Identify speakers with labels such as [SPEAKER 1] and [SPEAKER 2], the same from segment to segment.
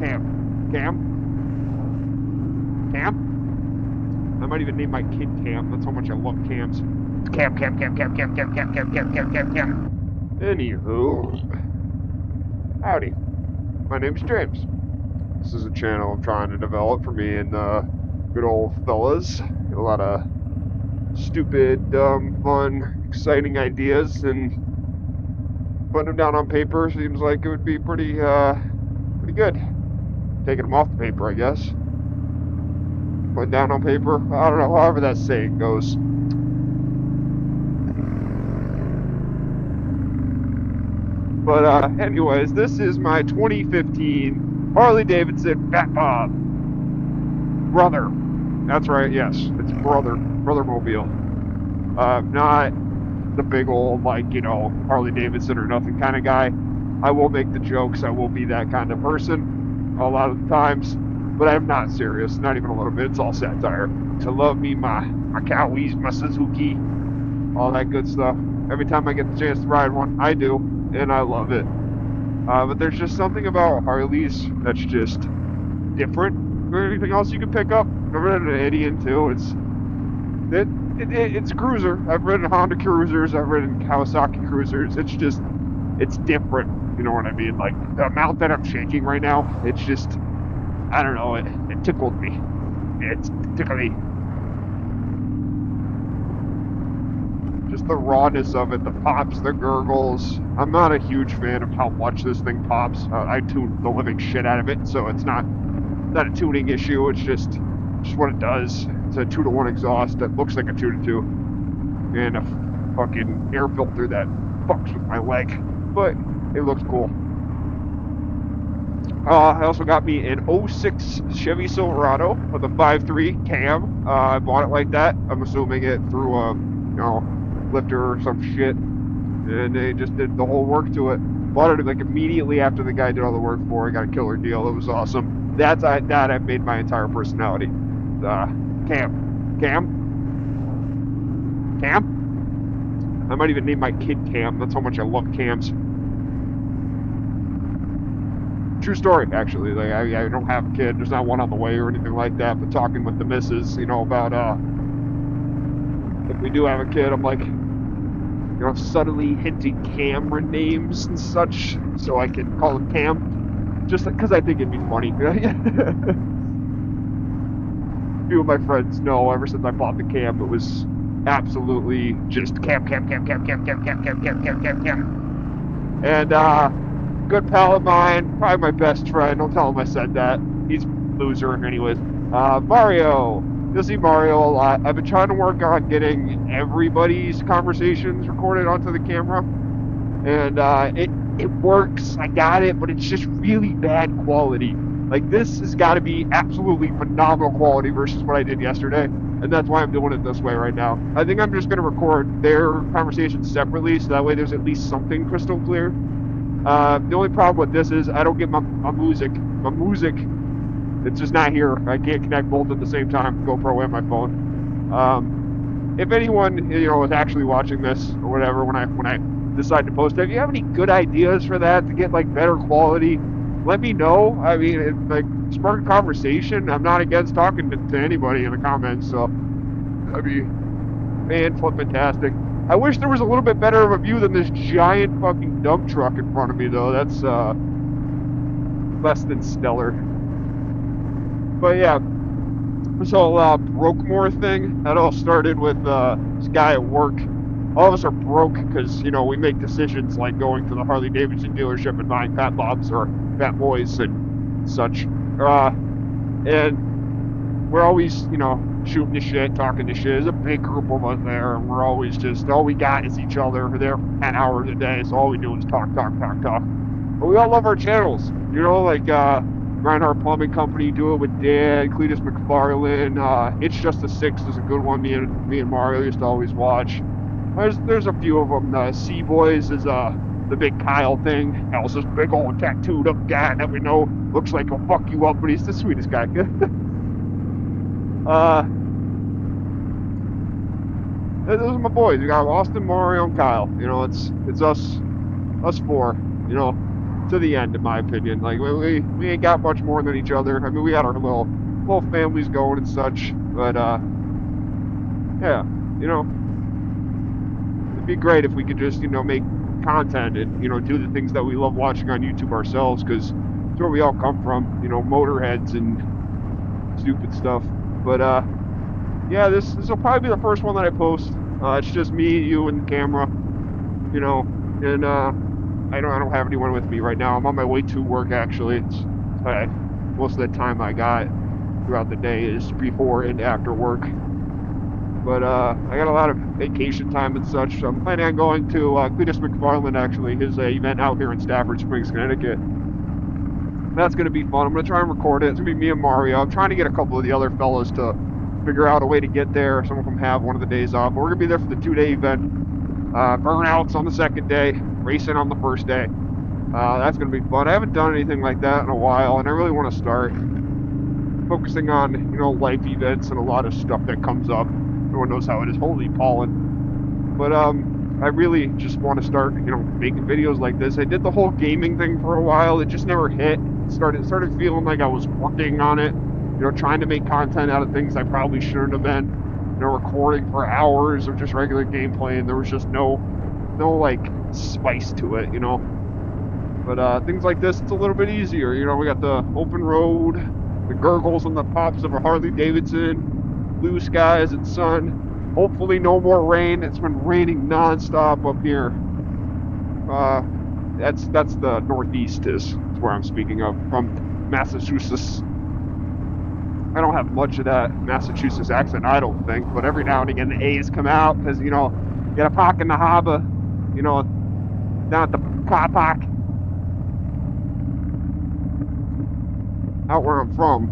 [SPEAKER 1] I might even name my kid Cam. That's how much I love cams. Cam. Anywho, howdy. My name's James. This is a channel I'm trying to develop for me and good old fellas. Get a lot of stupid, fun, exciting ideas, and putting them down on paper seems like it would be pretty good. Taking them off the paper, I guess. Putting down on paper. I don't know, however that saying goes. But anyways, this is my 2015 Harley Davidson Fat Bob. Brother. That's right, yes. It's Brother Mobile. Not the big old, Harley Davidson or nothing kind of guy. I will make the jokes. I will be that kind of person a lot of the times. But I'm not serious, not even a little bit. It's all satire. To love me, my Cowies, my Suzuki, all that good stuff. Every time I get the chance to ride one, I do, and I love it. But there's just something about Harleys that's just different than anything else you can pick up. I've ridden an Indian too. It's a cruiser. I've ridden Honda cruisers. I've ridden Kawasaki cruisers. It's different. You know what I mean? Like the amount that I'm shaking right now, it's just, I don't know. It tickled me. It's tickly. Just the rawness of it, the pops, the gurgles. I'm not a huge fan of how much this thing pops. I tune the living shit out of it, so it's not a tuning issue. It's just what it does. It's a 2-to-1 exhaust that looks like a 2-to-2, and a fucking air filter that fucks with my leg, but it looks cool. I also got me an 06 Chevy Silverado with a 5.3 cam. I bought it like that. I'm assuming it through a lifter or some shit, and they just did the whole work to it. Bought it like immediately after the guy did all the work for it. Got a killer deal. It was awesome. That I've made my entire personality. Cam. I might even name my kid Cam. That's how much I love cams. True story, actually. Like I don't have a kid. There's not one on the way or anything like that. But talking with the missus, about if we do have a kid, I'm like, subtly hinting camera names and such, so I can call him Cam, just because I think it'd be funny. A few of my friends know ever since I bought the Cam, it was absolutely just Cam. And good pal of mine, probably my best friend. Don't tell him I said that. He's a loser, anyways. Mario. You'll see Mario a lot. I've been trying to work on getting everybody's conversations recorded onto the camera, and it works. I got it, but it's just really bad quality. Like, this has got to be absolutely phenomenal quality versus what I did yesterday, and that's why I'm doing it this way right now. I think I'm just going to record their conversations separately, so that way there's at least something crystal clear. The only problem with this is I don't get my music. It's just not here. I can't connect both at the same time, GoPro and my phone. If anyone, is actually watching this or whatever, when I decide to post it, if you have any good ideas for that to get better quality, let me know. I mean, spark a conversation. I'm not against talking to anybody in the comments, so that'd be fan-flippin-tastic. I wish there was a little bit better of a view than this giant fucking dump truck in front of me, though. That's less than stellar. But yeah, this whole Brokemore thing, that all started with this guy at work. All of us are broke because, we make decisions like going to the Harley Davidson dealership and buying Fat Bobs or Fat Boys and such. And we're always, shooting the shit, talking the shit. There's a big group of us there, and we're always just, all we got is each other. We're there for 10 hours a day, so all we do is talk. But we all love our channels, Reinhardt Plumbing Company, do it with Dan, Cletus McFarlane. It's Just a Six is a good one. Me and Mario used to always watch. There's a few of them. Sea Boys is the big Kyle thing. Kyle's this big old tattooed up guy that we know looks like he'll fuck you up, but he's the sweetest guy. Those are my boys. We got Austin, Mario, and Kyle. It's us four. to the end, in my opinion. Like we ain't got much more than each other. I mean, we got our little families going and such, but yeah, you know, it'd be great if we could just, you know, make content and, you know, do the things that we love watching on YouTube ourselves, because it's where we all come from, you know, motorheads and stupid stuff. But yeah, this will probably be the first one that I post. It's just me, you, and the camera, you know, and I don't have anyone with me right now. I'm on my way to work, actually. Most of the time I got throughout the day is before and after work. But I got a lot of vacation time and such, so I'm planning on going to Cletus McFarland, actually, his event out here in Stafford Springs, Connecticut. That's going to be fun. I'm going to try and record it. It's going to be me and Mario. I'm trying to get a couple of the other fellas to figure out a way to get there. Some of them have one of the days off. But we're going to be there for the 2-day event. Burnouts on the second day, racing on the first day. That's going to be fun. I haven't done anything like that in a while, and I really want to start focusing on, you know, life events and a lot of stuff that comes up. No one knows how it is. Holy pollen. But I really just want to start, you know, making videos like this. I did the whole gaming thing for a while. It just never hit. It started feeling like I was working on it, you know, trying to make content out of things I probably shouldn't have been, you know, recording for hours of just regular gameplay, and there was just no like spice to it, you know. But things like this, it's a little bit easier. You know, we got the open road, the gurgles and the pops of a Harley Davidson, blue skies and sun. Hopefully no more rain. It's been raining nonstop up here. That's the Northeast is where I'm speaking of, from Massachusetts. I don't have much of that Massachusetts accent, I don't think, but every now and again the A's come out, because, you know, you got a park in the harbor, you know, down at the car park. Out where I'm from,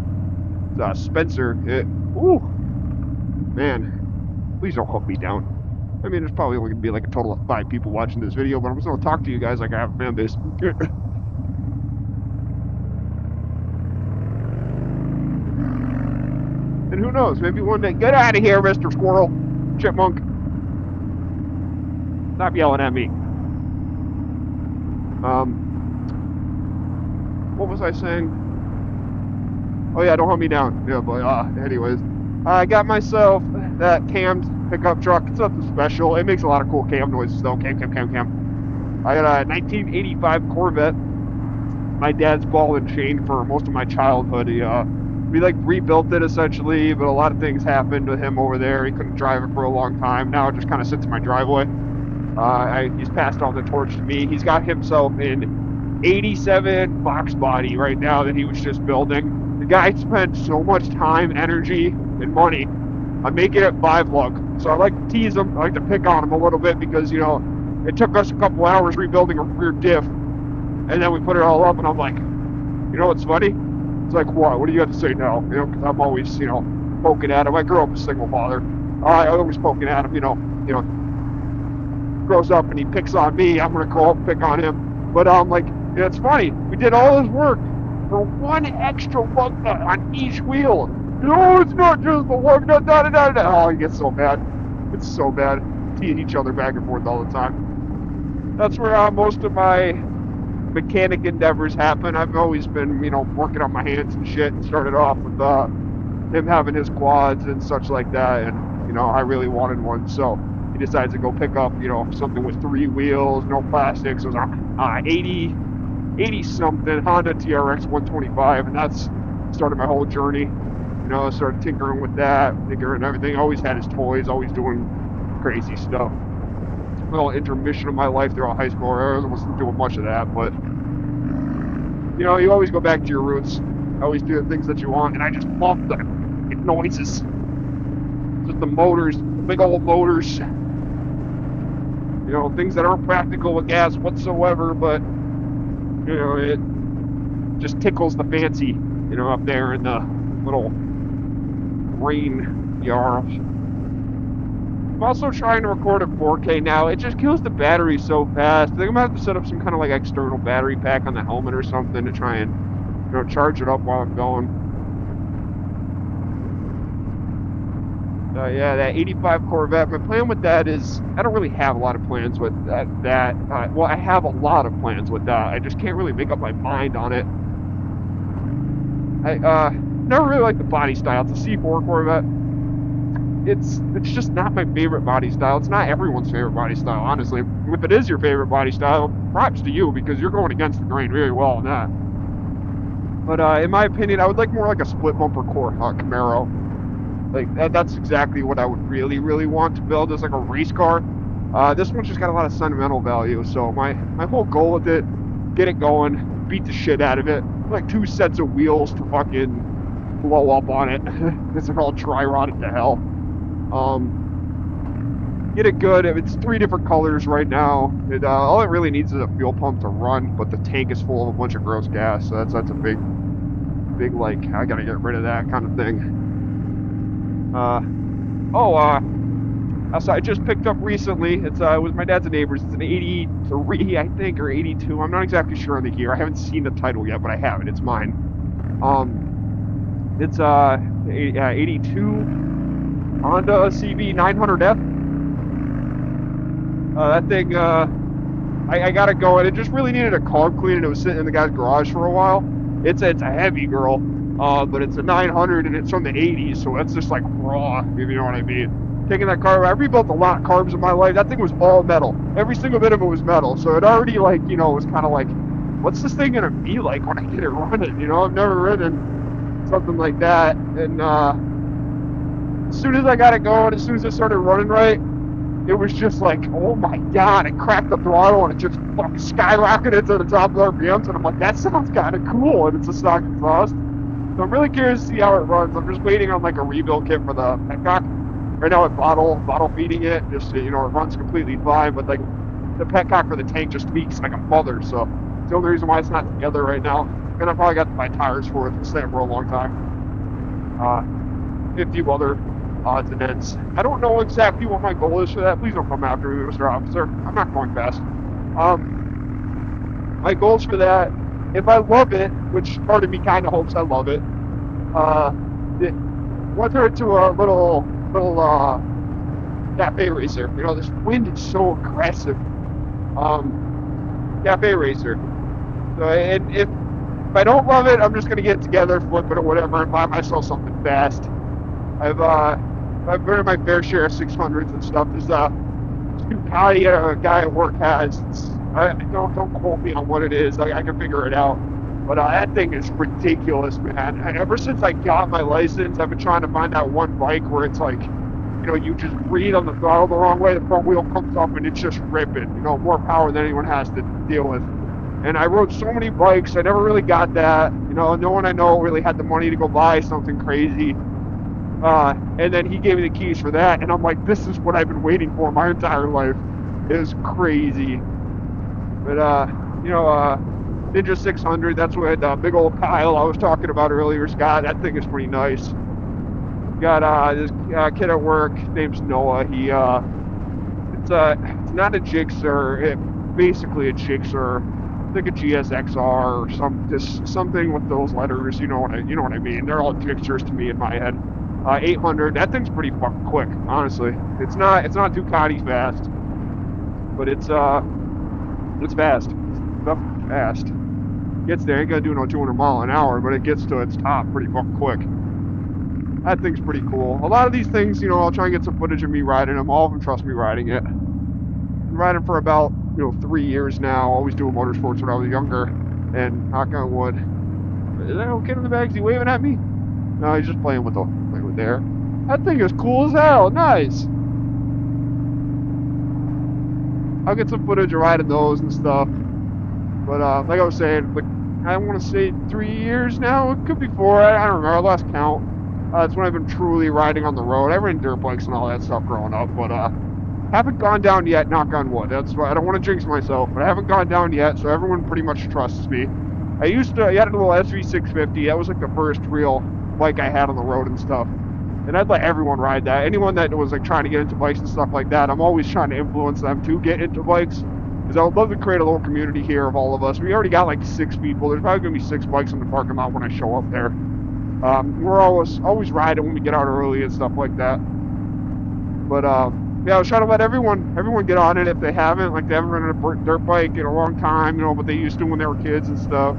[SPEAKER 1] Spencer, ooh, man, please don't hook me down. I mean, there's probably only going to be like a total of 5 people watching this video, but I'm just going to talk to you guys like I have a fan base. And who knows, maybe one day, get out of here, Mr. Squirrel, Chipmunk. Stop yelling at me. What was I saying? Oh yeah, don't hunt me down. Yeah, but anyways, I got myself that cammed pickup truck. It's nothing special. It makes a lot of cool cam noises though. Cam. I got a 1985 Corvette. My dad's ball and chain for most of my childhood. We like rebuilt it essentially, but a lot of things happened to him over there. He couldn't drive it for a long time. Now it just kind of sits in my driveway. He's passed on the torch to me. He's got himself an 87 box body right now that he was just building. The guy spent so much time, energy, and money on making it 5-lug. So I like to tease him. I like to pick on him a little bit because, you know, it took us a couple hours rebuilding a rear diff, and then we put it all up, and I'm like, you know what's funny? It's like, what do you have to say now? You know, because I'm always, you know, poking at him. I grew up a single father. I always poking at him, you know, grows up and he picks on me, I'm going to grow up and pick on him. But I'm like, yeah, it's funny. We did all this work for one extra lug nut on each wheel. No, it's not just the lug nut, Oh, he gets so mad. It's so bad. Teasing each other back and forth all the time. That's where most of my mechanic endeavors happen. I've always been, you know, working on my hands and shit, and started off with him having his quads and such like that, and, you know, I really wanted one, so he decides to go pick up, you know, something with 3 wheels, no plastics. It was a 80 something Honda TRX 125, and that's started my whole journey. You know, I started tinkering with that, tinkering everything. Always had his toys, always doing crazy stuff. A little intermission of my life throughout high school. I wasn't doing much of that, but, you know, you always go back to your roots. Always do the things that you want, and I just love the noises. Just the motors, the big old motors. You know, things that aren't practical with gas whatsoever, but, you know, it just tickles the fancy, you know, up there in the little rain yard. I'm also trying to record in 4K now. It just kills the battery so fast. I think I'm gonna have to set up some kind of like external battery pack on the helmet or something to try and, you know, charge it up while I'm going. Yeah, that 85 Corvette. My plan with that is I don't really have a lot of plans with that. Well, I have a lot of plans with that. I just can't really make up my mind on it. I never really liked the body style. It's a C4 Corvette. It's just not my favorite body style. It's not everyone's favorite body style, honestly. If it is your favorite body style, props to you because you're going against the grain very well on that. But in my opinion, I would like more like a split bumper Camaro. Like that's exactly what I would really, really want to build as like a race car. This one's just got a lot of sentimental value. So my whole goal with it, get it going, beat the shit out of it. Like 2 sets of wheels to fucking blow up on it. It's all dry rotted to hell. Get it good. It's 3 different colors right now. All it really needs is a fuel pump to run, but the tank is full of a bunch of gross gas. So that's a big like I gotta get rid of that kind of thing. So I just picked up recently. It was my dad's neighbor's. It's an 83, I think, or 82. I'm not exactly sure on the year. I haven't seen the title yet, but I have it. It's mine. It's 82 Honda CB 900F. That thing, I got it going. It just really needed a carb clean, and it was sitting in the guy's garage for a while. It's a heavy girl, but it's a 900, and it's from the 80s, so that's just like raw, if you know what I mean. Taking that carb, I rebuilt a lot of carbs in my life. That thing was all metal. Every single bit of it was metal, so it already, like, you know, it was kind of like, what's this thing gonna be like when I get it running? You know, I've never ridden something like that, and as soon as I got it going, as soon as it started running right, it was just like, oh my god, it cracked the throttle and it just fucking skyrocketed to the top of the RPMs, and I'm like, that sounds kind of cool, and it's a stock exhaust. So I'm really curious to see how it runs. I'm just waiting on like a rebuild kit for the petcock. Right now I'm bottle feeding it, just, you know, it runs completely fine, but like the petcock for the tank just leaks like a mother, so it's the only reason why it's not together right now. And I probably got to buy tires for it to stay for a long time. A few other odds and ends. I don't know exactly what my goal is for that. Please don't come after me, Mr. Officer. I'm not going fast. My goals for that, if I love it, which part of me kind of hopes I love it, want her to a little cafe racer. You know, this wind is so aggressive. Cafe racer. So, and if I don't love it, I'm just gonna get it together, flip it or whatever, and buy myself something fast. I've burned my fair share of 600s and stuff. There's a stupidity a guy at work has. Don't quote me on what it is. I can figure it out. But that thing is ridiculous, man. Ever since I got my license, I've been trying to find that one bike where it's like, you know, you just breathe on the throttle the wrong way, the front wheel comes up and it's just ripping. You know, more power than anyone has to deal with. And I rode so many bikes, I never really got that. You know, no one I know really had the money to go buy something crazy. And then he gave me the keys for that, and I'm like, this is what I've been waiting for my entire life. It was crazy. But, you know, Ninja 600, that's what big old Kyle I was talking about earlier's got. That thing is pretty nice. Got this kid at work, his name's Noah. He, it's not a Gixxer, it's basically a Gixxer. I think a GSXR or something with those letters. You know what I mean? They're all Gixxers to me in my head. 800. That thing's pretty fucking quick, honestly. It's not Ducati fast, but it's fast. It's fast. Gets there. Ain't gonna do no 200 mile an hour, but it gets to its top pretty fucking quick. That thing's pretty cool. A lot of these things, you know, I'll try and get some footage of me riding them. All of them trust me riding it. Been riding for about, you know, 3 years now. Always doing motorsports when I was younger. And knock on wood. Is that little kid in the back? Is he waving at me? No, he's just playing with there. That thing is cool as hell. Nice. I'll get some footage of riding those and stuff. But like I was saying, like, I want to say 3 years now. It could be 4. I don't remember. I lost count. It's when I've been truly riding on the road. I've ridden dirt bikes and all that stuff growing up, but haven't gone down yet, knock on wood. That's why I don't want to jinx myself, but I haven't gone down yet, so everyone pretty much trusts me. I had a little SV650. That was like the first real bike I had on the road and stuff. And I'd let everyone ride that. Anyone that was like trying to get into bikes and stuff like that, I'm always trying to influence them to get into bikes. Because I would love to create a little community here of all of us. We already got like 6 people. There's probably going to be 6 bikes in the parking lot when I show up there. We're always riding when we get out early and stuff like that. But yeah, I was trying to let everyone get on it if they haven't. Like, they haven't ridden a dirt bike in a long time, you know, but they used to when they were kids and stuff.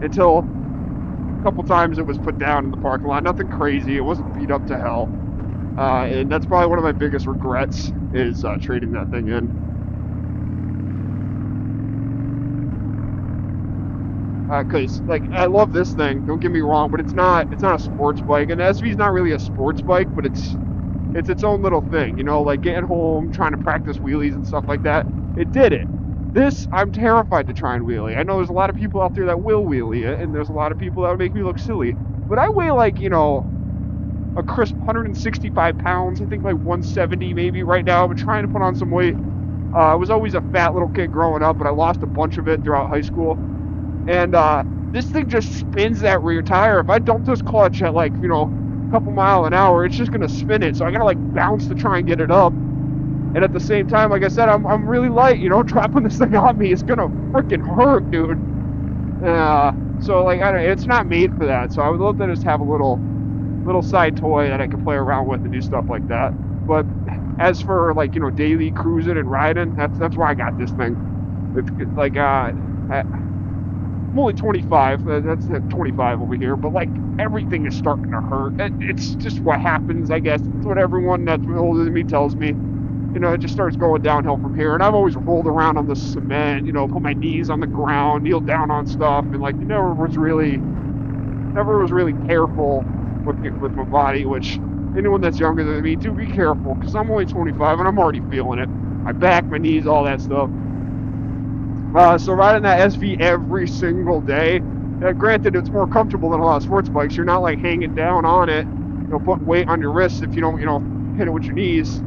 [SPEAKER 1] Until a couple times it was put down in the parking lot. Nothing crazy. It wasn't beat up to hell. And that's probably one of my biggest regrets is trading that thing in. Because like, I love this thing, don't get me wrong, but it's not a sports bike, and the SV's not really a sports bike, but it's its own little thing, you know, like getting home, trying to practice wheelies and stuff like that. It did it. This, I'm terrified to try and wheelie. I know there's a lot of people out there that will wheelie it, and there's a lot of people that would make me look silly, but I weigh like, you know, a crisp 165 pounds, I think like 170 maybe right now. I've been trying to put on some weight. I was always a fat little kid growing up, but I lost a bunch of it throughout high school. And this thing just spins that rear tire. If I dump this clutch at like, you know, a couple mile an hour, it's just gonna spin it. So I gotta like bounce to try and get it up. And at the same time, like I said, I'm really light. You know, dropping this thing on me is gonna freaking hurt, dude. So like, it's not made for that. So I would love to just have a little side toy that I can play around with and do stuff like that. But as for like, you know, daily cruising and riding, that's why I got this thing. It's like I'm only 25, that's 25 over here, but like, everything is starting to hurt. It's just what happens, I guess. It's what everyone that's older than me tells me. You know, it just starts going downhill from here. And I've always rolled around on the cement, you know, put my knees on the ground, kneel down on stuff, and like, never was really careful with my body, which anyone that's younger than me, do be careful, because I'm only 25 and I'm already feeling it. My back, my knees, all that stuff. So riding that SV every single day, granted, it's more comfortable than a lot of sports bikes. You're not like hanging down on it, you know, putting weight on your wrists if you don't, you know, hit it with your knees.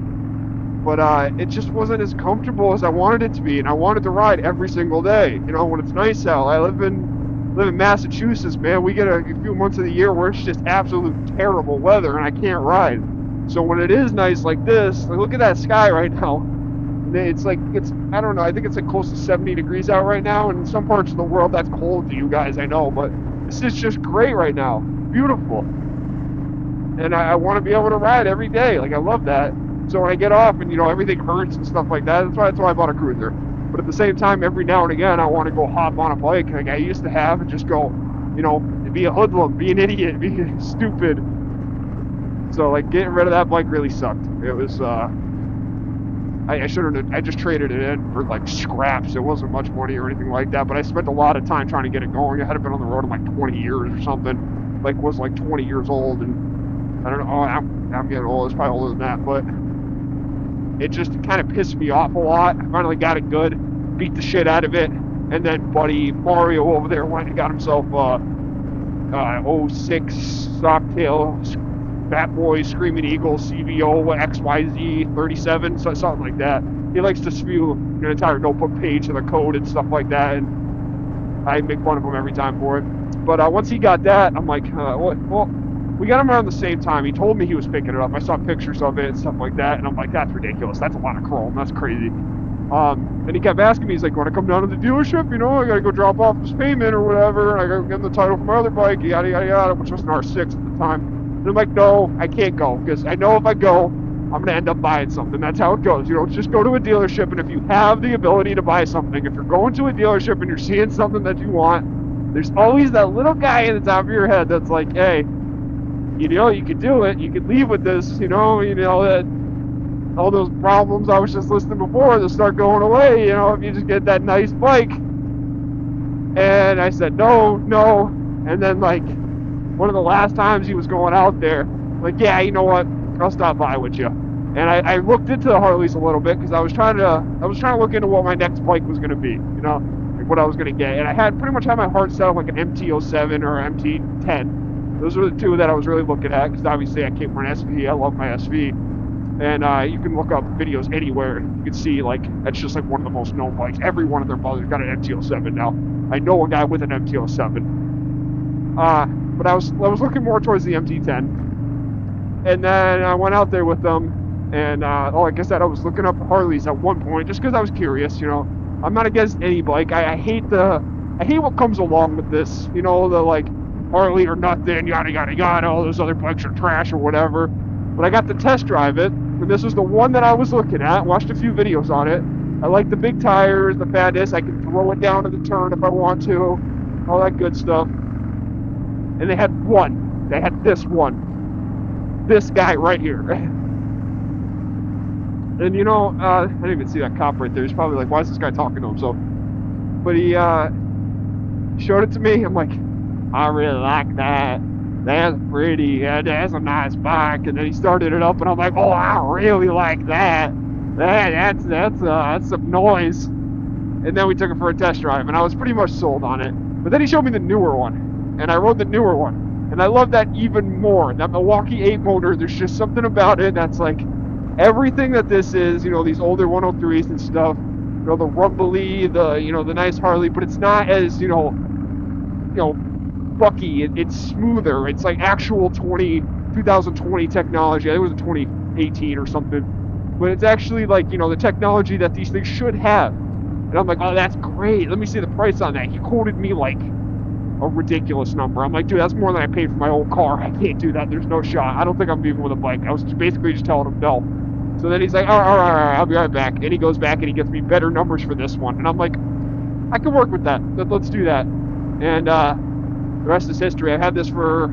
[SPEAKER 1] But it just wasn't as comfortable as I wanted it to be, and I wanted to ride every single day. You know, when it's nice out. I live in Massachusetts, man. We get a few months of the year where it's just absolute terrible weather, and I can't ride. So when it is nice like this, like, look at that sky right now. It's like, I don't know, I think it's like close to 70 degrees out right now, and in some parts of the world that's cold to you guys, I know, but this is just great right now. Beautiful. And I want to be able to ride every day. Like, I love that. So when I get off and, you know, everything hurts and stuff like that, that's why I bought a cruiser. But at the same time, every now and again, I want to go hop on a bike like I used to have and just go, you know, be a hoodlum, be an idiot, be stupid. So, like, getting rid of that bike really sucked. It was, I just traded it in for like scraps. It wasn't much money or anything like that, but I spent a lot of time trying to get it going. I had been on the road in like 20 years or something. Like, was like 20 years old, and I don't know, I'm getting old, it's probably older than that, but it just kind of pissed me off a lot. I finally got it good, beat the shit out of it, and then buddy Mario over there went and got himself 06 Stocktail Fat Boy Screaming Eagle CVO XYZ 37, so something like that. He likes to spew an entire notebook page of the code and stuff like that, and I make fun of him every time for it. But once he got that, I'm like, well, we got him around the same time. He told me he was picking it up. I saw pictures of it and stuff like that, and I'm like, that's ridiculous. That's a lot of chrome. That's crazy. And he kept asking me, he's like, want to come down to the dealership? You know, I got to go drop off this payment or whatever, and I got to get him the title from my other bike, yada, yada, yada, which was an R6 at the time. And I'm like, no, I can't go, because I know if I go, I'm going to end up buying something. That's how it goes. You know, just go to a dealership, and if you have the ability to buy something, if you're going to a dealership and you're seeing something that you want, there's always that little guy in the top of your head that's like, hey, you know, you could do it. You could leave with this, you know, that all those problems I was just listing before, they'll start going away, you know, if you just get that nice bike. And I said, no. And then, like, one of the last times he was going out there, like, yeah, you know what, I'll stop by with you. And I looked into the Harleys a little bit, because I was trying to look into what my next bike was going to be, you know, like what I was going to get. And I had pretty much had my heart set on like an MT-07 or MT-10. Those were the two that I was really looking at, because obviously I came from an SV. I love my SV. And you can look up videos anywhere. You can see, like, that's just like one of the most known bikes. Every one of their brothers got an MT-07 now. I know a guy with an MT-07. But I was looking more towards the MT-10. And then I went out there with them. And like I said, I was looking up Harleys at one point, just because I was curious, you know. I'm not against any bike. I hate what comes along with this. You know, the, like, Harley or nothing, yada, yada, yada, all those other bikes are trash or whatever. But I got to test drive it, and this was the one that I was looking at. Watched a few videos on it. I like the big tires, the fatness. I can throw it down to the turn if I want to, all that good stuff. And they had one. They had this one. This guy right here. And you know, I didn't even see that cop right there. He's probably like, why is this guy talking to him? So, but he showed it to me. I'm like, I really like that. That's pretty. That's a nice bike. And then he started it up, and I'm like, oh, I really like that. That's some noise. And then we took it for a test drive, and I was pretty much sold on it. But then he showed me the newer one, and I rode the newer one, and I love that even more. That Milwaukee 8 motor. There's just something about it that's like everything that this is. You know, these older 103s and stuff. You know, the rumbly, the nice Harley, but it's not as bucky. It's smoother. It's like actual 2020 technology. I think it was a 2018 or something. But it's actually like, the technology that these things should have. And I'm like, oh, that's great. Let me see the price on that. He quoted me like a ridiculous number. I'm like, dude, that's more than I paid for my old car. I can't do that. There's no shot. I don't think I'm leaving with a bike. I was basically just telling him no. So then he's like, all right, I'll be right back. And he goes back and he gets me better numbers for this one. And I'm like, I can work with that. Let's do that. And the rest is history. I've had this for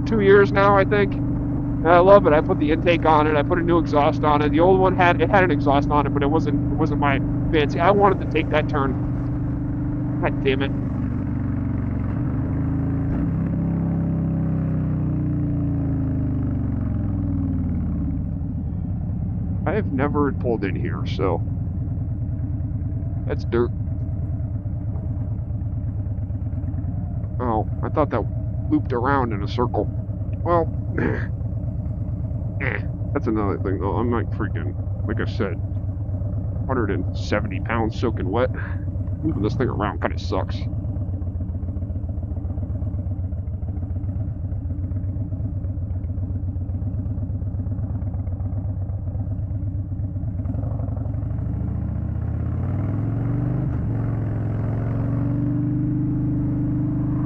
[SPEAKER 1] 2 years now, I think. And I love it. I put the intake on it. I put a new exhaust on it. The old one had an exhaust on it, but it wasn't my fancy. I wanted to take that turn. God damn it. I have never pulled in here, so that's dirt. Oh, I thought that looped around in a circle. Well, that's another thing though. I'm like freaking, like I said, 170 pounds soaking wet. Moving this thing around kind of sucks.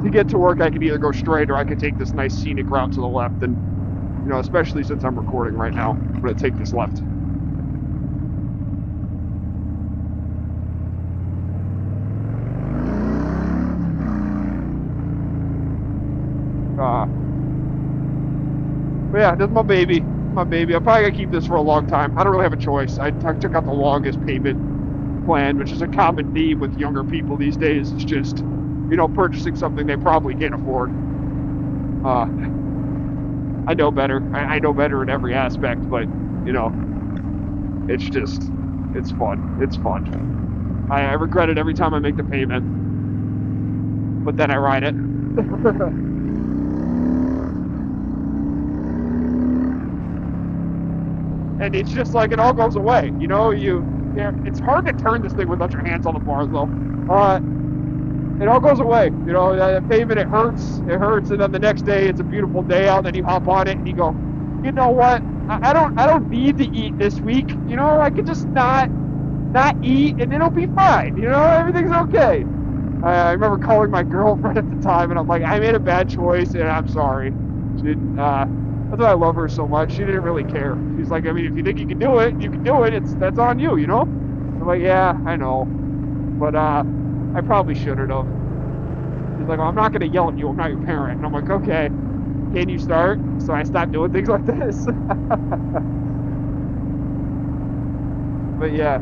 [SPEAKER 1] To get to work, I could either go straight or I could take this nice scenic route to the left. And, especially since I'm recording right now, I'm going to take this left. But yeah, this is my baby. I'm probably going to keep this for a long time. I don't really have a choice. I took out the longest payment plan, which is a common theme with younger people these days. It's just, purchasing something they probably can't afford. I know better. I know better in every aspect, but, it's fun. It's fun. I regret it every time I make the payment, but then I ride it. And it's just like it all goes away. It's hard to turn this thing without your hands on the bars, though. It all goes away. The pavement, it hurts, and then the next day it's a beautiful day out, and then you hop on it and you go, you know what? I don't need to eat this week. I could just not eat and it'll be fine. Everything's okay. I remember calling my girlfriend at the time, and I'm like, I made a bad choice, and I'm sorry. She didn't. That's why I love her so much. She didn't really care. She's like, I mean, if you think you can do it, you can do it. That's on you, I'm like, yeah, I know, but I probably shouldn't have. She's like, well, I'm not going to yell at you. I'm not your parent. And I'm like, okay, can you start? So I stopped doing things like this. But yeah,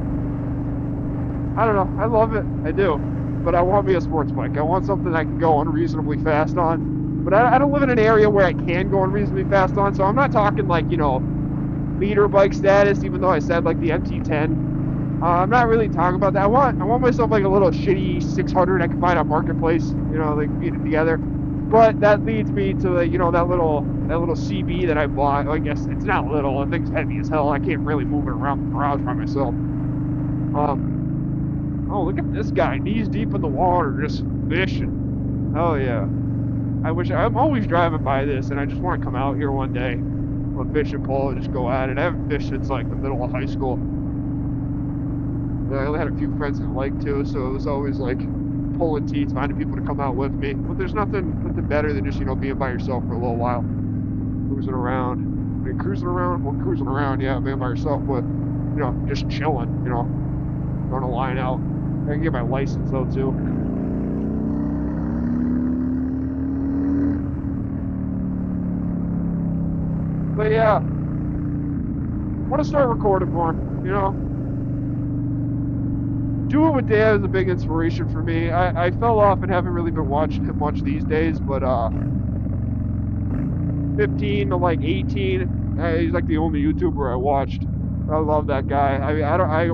[SPEAKER 1] I don't know. I love it. I do. But I want me a sports bike. I want something I can go unreasonably fast on. But I don't live in an area where I can go unreasonably fast on. So I'm not talking like, leader bike status, even though I said like the MT10. I'm not really talking about that. I want myself like a little shitty 600 I can find on Marketplace, like beat it together. But that leads me to that little CB that I bought. I guess it's not little. The thing's heavy as hell. I can't really move it around the garage by myself. Oh, look at this guy, knees deep in the water, just fishing. Oh yeah. I'm always driving by this, and I just want to come out here one day with a fishing pole and just go at it. I haven't fished since like the middle of high school. I only had a few friends that liked to, so it was always like pulling teeth, finding people to come out with me. But there's nothing better than just being by yourself for a little while, cruising around. And cruising around, well, cruising around, yeah, being by yourself, but, you know, just chilling, you know, throwing a line out. I can get my license, though, too. But, yeah, I want to start recording more, you know. Doing with Dad is a big inspiration for me. I fell off and haven't really been watching him much these days, but 15 to like 18, he's like the only YouTuber I watched. I love that guy. I mean, I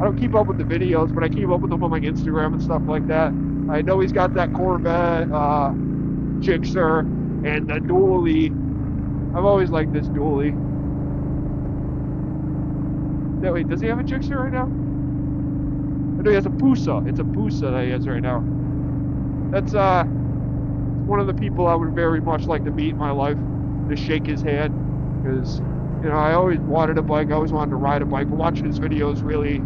[SPEAKER 1] don't keep up with the videos, but I keep up with him on like Instagram and stuff like that. I know he's got that Corvette, Gixxer, and the dually. I've always liked this dually. No, wait, does he have a Gixxer right now? No, he has a Pusa. It's a Pusa that he has right now. That's one of the people I would very much like to meet in my life, to shake his hand, because, you know, I always wanted a bike. I always wanted to ride a bike. But watching his videos really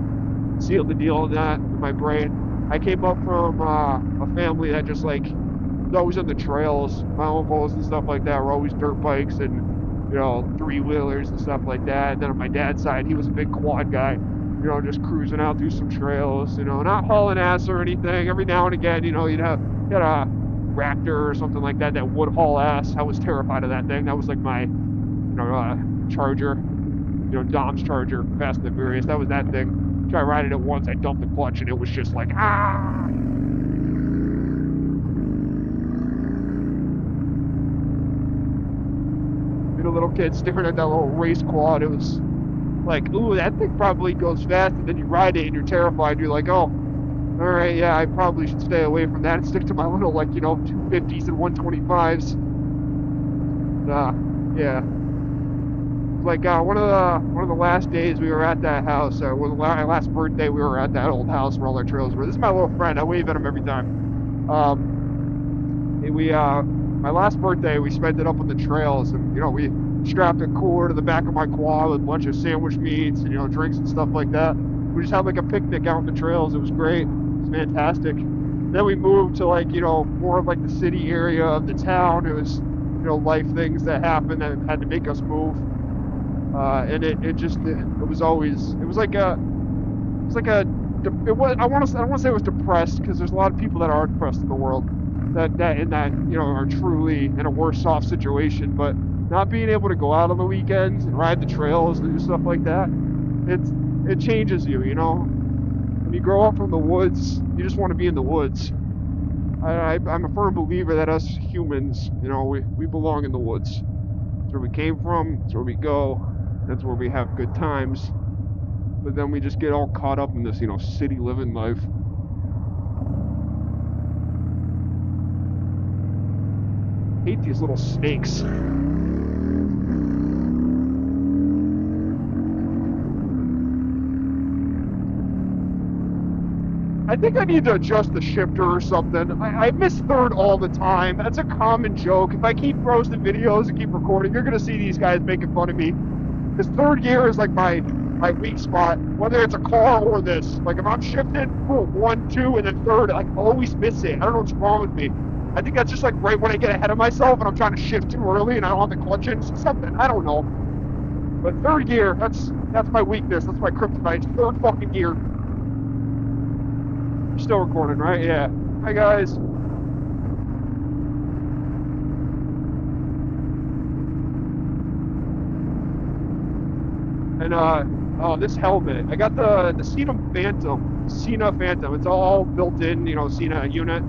[SPEAKER 1] sealed the deal on that in my brain. I came up from a family that just like was always on the trails. My uncles and stuff like that were always dirt bikes and, you know, three-wheelers and stuff like that. And then on my dad's side, he was a big quad guy, you know, just cruising out through some trails, you know, not hauling ass or anything. Every now and again, you know, you'd have a Raptor or something like that would haul ass. I was terrified of that thing. That was like my, you know, Charger, you know, Dom's Charger, Fast and the Furious. That was that thing. Tried riding it once. I dumped the clutch and it was just like, ah. A little kid staring at that little race quad. It was like, ooh, that thing probably goes fast. And then you ride it and you're terrified. You're like, oh, all right, yeah, I probably should stay away from that and stick to my little, like, you know, 250s and 125s. Yeah. Like one of the last days we were at that house, my last birthday we were at that old house where all our trails were. This is my little friend. I wave at him every time. My last birthday we spent it up on the trails, and, you know, we strapped a cooler to the back of my quad with a bunch of sandwich meats and, you know, drinks and stuff like that. We just had like a picnic out on the trails. It was great. It was fantastic. Then we moved to, like, you know, more of like the city area of the town. It was, you know, life things that happened that had to make us move. And it was I want to say it was depressed, because there's a lot of people that are depressed in the world that you know, are truly in a worse off situation. But not being able to go out on the weekends and ride the trails and do stuff like that, it changes you, you know. When you grow up from the woods, you just want to be in the woods. I'm a firm believer that us humans, you know, we belong in the woods. That's where we came from. That's where we go. That's where we have good times. But then we just get all caught up in this, you know, city living life. I hate these little snakes. I think I need to adjust the shifter or something. I miss third all the time. That's a common joke. If I keep roasting videos and keep recording, you're going to see these guys making fun of me. Because third gear is like my weak spot, whether it's a car or this. Like, if I'm shifting, boom, 1, 2, and then third, I always miss it. I don't know what's wrong with me. I think that's just like right when I get ahead of myself and I'm trying to shift too early and I don't have the clutch in, something. I don't know. But third gear, that's my weakness. That's my kryptonite. Third fucking gear. Still recording, right? Yeah. Hi, guys. And oh, this helmet. I got the Cena Phantom. It's all built in, you know, Cena unit.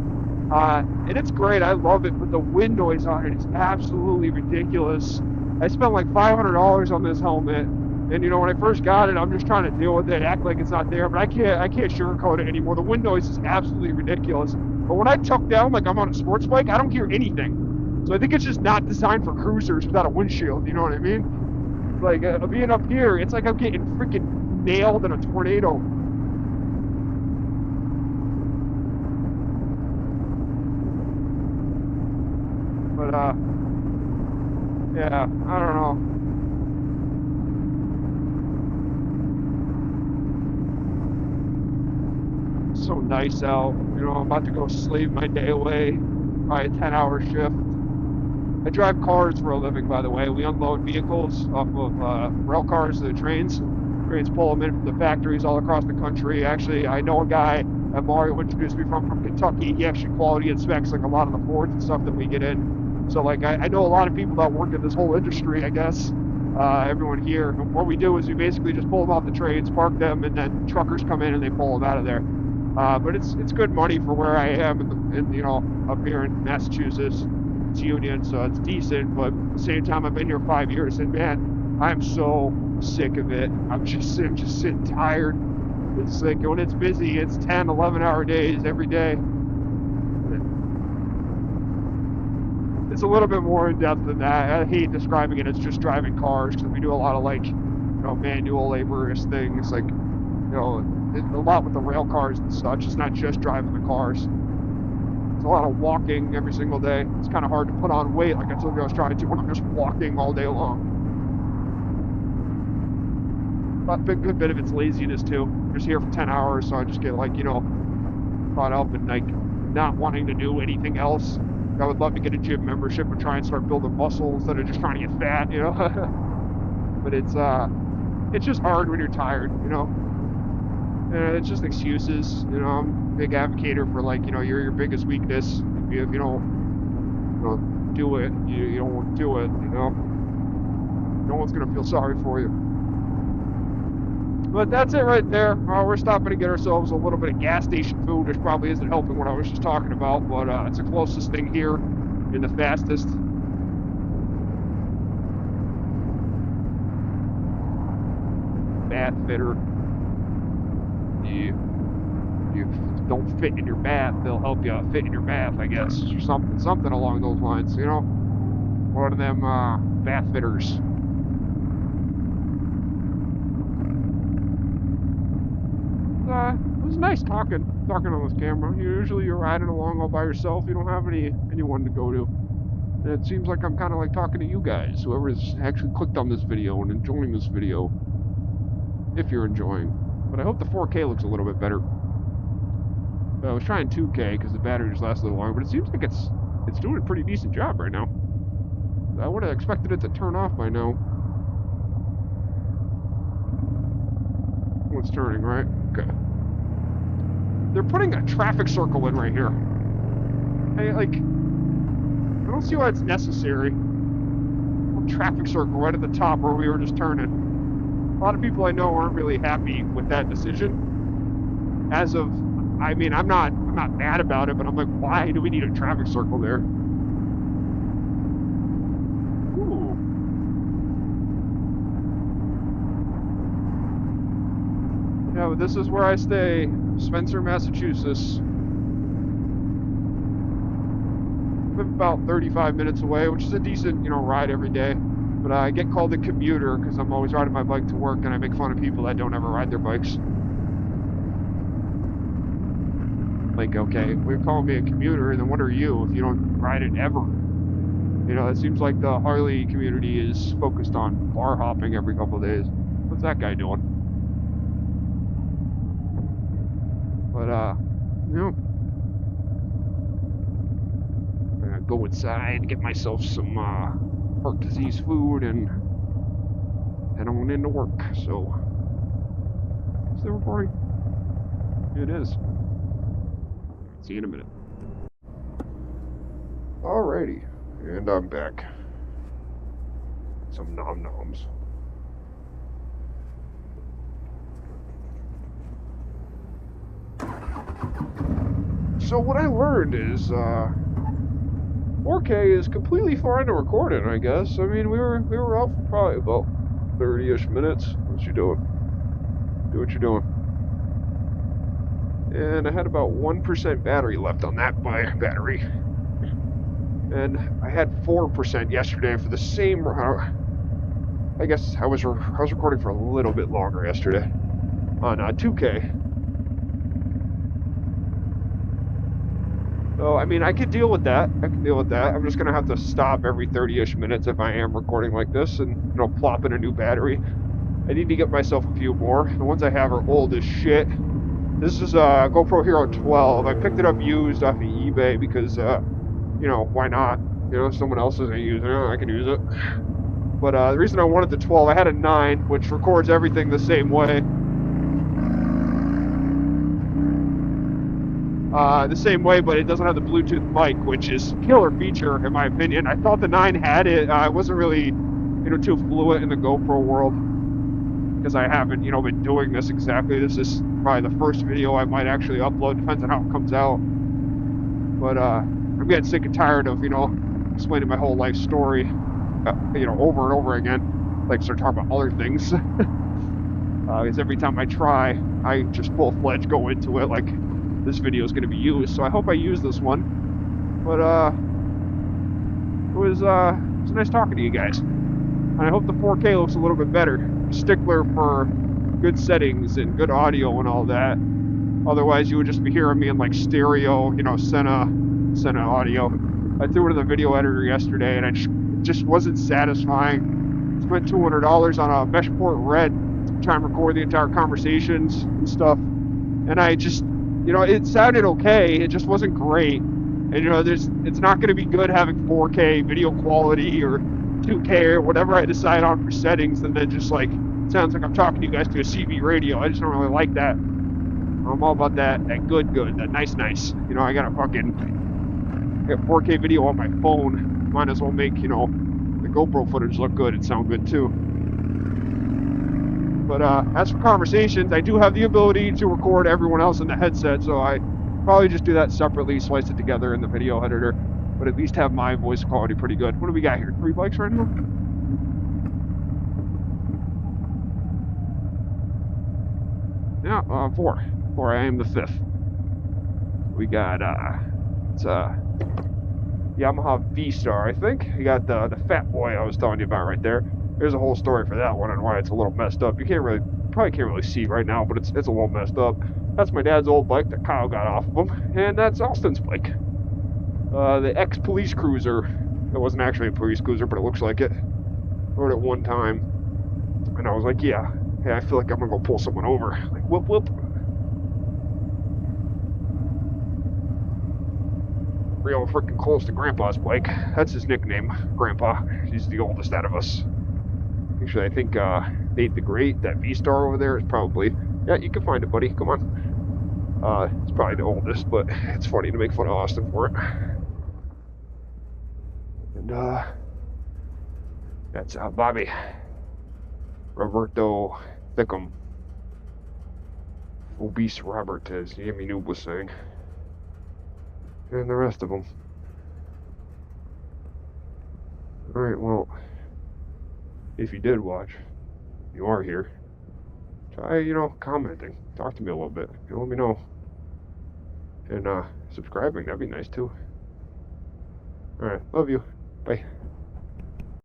[SPEAKER 1] And it's great. I love it, but the wind noise on it is absolutely ridiculous. I spent like $500 on this helmet, and, you know, when I first got it, I'm just trying to deal with it, act like it's not there, but I can't sugarcoat it anymore. The wind noise is absolutely ridiculous. But when I tuck down like I'm on a sports bike, I don't hear anything. So I think it's just not designed for cruisers without a windshield. You know what I mean? Like, being up here, it's like I'm getting freaking nailed in a tornado. But, yeah, I don't know. It's so nice out. You know, I'm about to go sleep my day away. Probably a 10-hour shift. I drive cars for a living, by the way. We unload vehicles off of rail cars to the trains. Trains pull them in from the factories all across the country. Actually, I know a guy that Mario introduced me from Kentucky. He actually quality inspects like a lot of the Fords and stuff that we get in. So like I know a lot of people that work in this whole industry, I guess. Everyone here. And what we do is we basically just pull them off the trains, park them, and then truckers come in and they pull them out of there. But it's good money for where I am up here in Massachusetts. It's union, so it's decent, but at the same time I've been here 5 years and man, I'm so sick of it. I'm just sitting tired. It's like when it's busy, it's 10, 11-hour days every day. It's a little bit more in depth than that. I hate describing it as just driving cars because we do a lot of manual laborious things, like a lot with the rail cars and such. It's not just driving the cars. It's a lot of walking every single day. It's kind of hard to put on weight like I told you I was trying to when I'm just walking all day long. But a good bit of it's laziness too. I'm just here for 10 hours, so I just get caught up in not wanting to do anything else. I would love to get a gym membership and try and start building muscle instead of just trying to get fat, But it's just hard when you're tired, It's just excuses, I'm a big advocator for you're your biggest weakness. If you don't do it, you don't do it, No one's gonna feel sorry for you. But that's it right there. We're stopping to get ourselves a little bit of gas station food, which probably isn't helping what I was just talking about, but it's the closest thing here and the fastest. Bath fitter. You don't fit in your bath, they'll help you fit in your bath, I guess, or something along those lines, One of them bath fitters. It was nice talking on this camera. Usually you're riding along all by yourself. You don't have anyone to go to. And it seems like I'm kind of like talking to you guys, whoever's actually clicked on this video and enjoying this video, if you're enjoying. But I hope the 4K looks a little bit better. I was trying 2K because the battery just lasts a little longer, but it seems like it's doing a pretty decent job right now. I would have expected it to turn off by now. It's turning, right? Okay. They're putting a traffic circle in right here. I don't see why it's necessary. A traffic circle right at the top where we were just turning. A lot of people I know aren't really happy with that decision. I'm not mad about it, but I'm like, why do we need a traffic circle there? Ooh. Yeah, but this is where I stay, Spencer, Massachusetts. I live about 35 minutes away, which is a decent, ride every day. But I get called a commuter because I'm always riding my bike to work, and I make fun of people that don't ever ride their bikes. Like, okay, we're calling me a commuter, then what are you if you don't ride it ever? It seems like the Harley community is focused on bar hopping every couple of days. What's that guy doing? But, I'm gonna go inside, get myself some, heart disease food, and head on into work, so. Is it recording? It is. See you in a minute. Alrighty, and I'm back. Some nom-noms. So what I learned is 4K is completely fine to record it, I guess. I mean, we were out for probably about 30-ish minutes. What you doing? Do what you're doing. And I had about 1% battery left on that battery. And I had 4% yesterday for the same. I guess I was recording for a little bit longer yesterday on 2K. So, I mean, I could deal with that. I'm just going to have to stop every 30-ish minutes if I am recording like this and, plop in a new battery. I need to get myself a few more. The ones I have are old as shit. This is a GoPro Hero 12. I picked it up used off of eBay because, you know, why not? You know, someone else isn't using it, I can use it. But the reason I wanted the 12, I had a 9, which records everything the same way. But it doesn't have the Bluetooth mic, which is a killer feature in my opinion. I thought the 9 had it. I wasn't really, you know, too fluent in the GoPro world because I haven't, you know, been doing this exactly. This is probably the first video I might actually upload. Depends on how it comes out. But I'm getting sick and tired of, you know, explaining my whole life story, you know, over and over again. Like, start talking about other things. Because every time I try, I just full-fledged go into it like this video is going to be used. So I hope I use this one. But it was nice talking to you guys. And I hope the 4K looks a little bit better. Stickler for good settings and good audio and all that. Otherwise, you would just be hearing me in like stereo, you know, Sena audio. I threw it in the video editor yesterday, and it just wasn't satisfying. Spent $200 on a mesh port red to try and record the entire conversations and stuff. And I just, you know, it sounded okay. It just wasn't great. And, you know, it's not going to be good having 4K video quality or 2K or whatever I decide on for settings, and then just like, it sounds like I'm talking to you guys to a CB radio. I just don't really like that. I'm all about that good, that nice. You know, I got a fucking 4K video on my phone. Might as well make, you know, the GoPro footage look good and sound good too. But as for conversations, I do have the ability to record everyone else in the headset, so I probably just do that separately, slice it together in the video editor, but at least have my voice quality pretty good. What do we got here? 3 bikes right now? Yeah, 4. 4, I am the 5th. We got, it's a Yamaha V-Star, I think. You got the Fat Boy I was telling you about right there. There's a whole story for that one and why it's a little messed up. You probably can't really see right now, but it's a little messed up. That's my dad's old bike that Kyle got off of him, and that's Austin's bike. The ex-police cruiser. It wasn't actually a police cruiser, but it looks like it. I rode it one time, and I was like, yeah, I feel like I'm gonna go pull someone over. Like, whoop, whoop. Real freaking close to Grandpa's bike. That's his nickname, Grandpa. He's the oldest out of us. Actually, I think Nate the Great, that V-Star over there, is probably... Yeah, you can find it, buddy. Come on. It's probably the oldest, but it's funny to make fun of Austin for it. And, that's Bobby. Roberto Thickum. Obese Robert, as Yami Noob was saying. And the rest of them. Alright, well, if you did watch, you are here, try, you know, commenting. Talk to me a little bit. You know, let me know. And subscribing, that'd be nice too. Alright, love you. Bye.